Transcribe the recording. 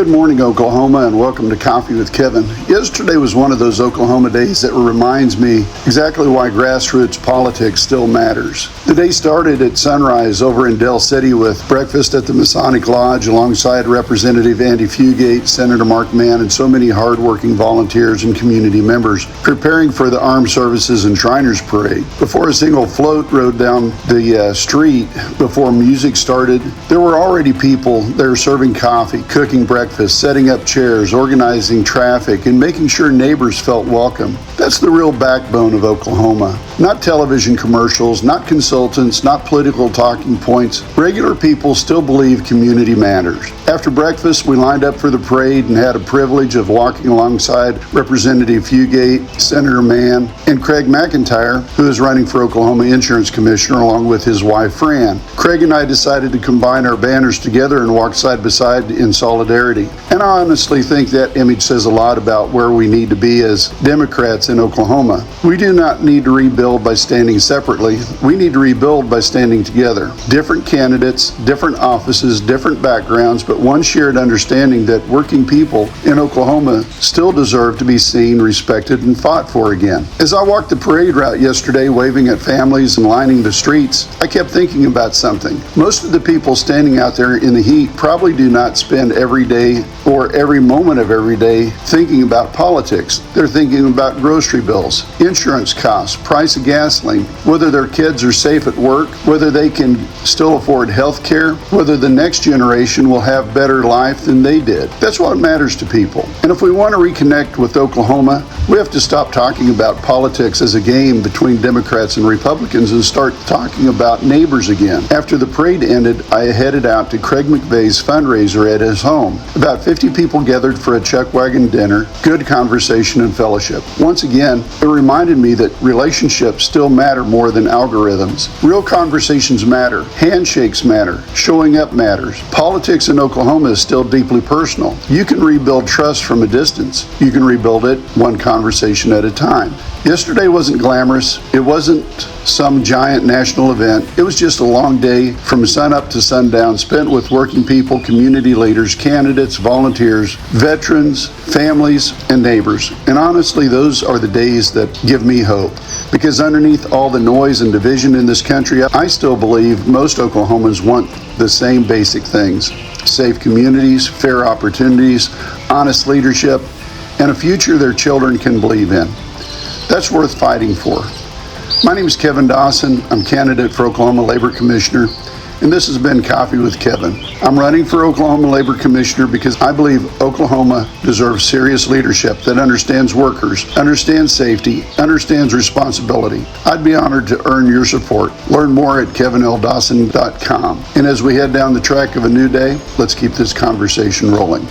Good morning, Oklahoma, and welcome to Coffee with Kevin. Yesterday was one of those Oklahoma days that reminds me exactly why grassroots politics still matters. The day started at sunrise over in Del City with breakfast at the Masonic Lodge alongside Representative Andy Fugate, Senator Mark Mann, and so many hardworking volunteers and community members preparing for the Armed Services and Shriners Parade. Before a single float rode down the street, before music started, there were already people there serving coffee, cooking breakfast, setting up chairs, organizing traffic, and making sure neighbors felt welcome. That's the real backbone of Oklahoma. Not television commercials, not consultants, not political talking points. Regular people still believe community matters. After breakfast, we lined up for the parade and had a privilege of walking alongside Representative Fugate, Senator Mann, and Craig McIntyre, who is running for Oklahoma Insurance Commissioner along with his wife, Fran. Craig and I decided to combine our banners together and walk side by side in solidarity. And I honestly think that image says a lot about where we need to be as Democrats in Oklahoma. We do not need to rebuild by standing separately. We need to rebuild by standing together. Different candidates, different offices, different backgrounds, but one shared understanding that working people in Oklahoma still deserve to be seen, respected, and fought for again. As I walked the parade route yesterday, waving at families and lining the streets, I kept thinking about something. Most of the people standing out there in the heat probably do not spend every day or every moment of every day thinking about politics. They're thinking about grocery bills, insurance costs, price of gasoline, whether their kids are safe at work, whether they can still afford health care, whether the next generation will have better life than they did. That's what matters to people. And if we want to reconnect with Oklahoma, we have to stop talking about politics as a game between Democrats and Republicans and start talking about neighbors again. After the parade ended, I headed out to Craig McVay's fundraiser at his home. About 50 people gathered for a chuckwagon dinner, good conversation and fellowship. Once again, it reminded me that relationships still matter more than algorithms. Real conversations matter. Handshakes matter. Showing up matters. Politics in Oklahoma is still deeply personal. You can rebuild trust from a distance. You can rebuild it one conversation at a time. Yesterday wasn't glamorous. It wasn't some giant national event. It was just a long day from sunup to sundown spent with working people, community leaders, candidates, volunteers, veterans, families, and neighbors. And honestly, those are the days that give me hope. Because underneath all the noise and division in this country, I still believe most Oklahomans want the same basic things: safe communities, fair opportunities, honest leadership, and a future their children can believe in. That's worth fighting for. My name is Kevin Dawson. I'm candidate for Oklahoma Labor Commissioner, and this has been Coffee with Kevin. I'm running for Oklahoma Labor Commissioner because I believe Oklahoma deserves serious leadership that understands workers, understands safety, understands responsibility. I'd be honored to earn your support. Learn more at kevinldawson.com. And as we head down the track of a new day, let's keep this conversation rolling.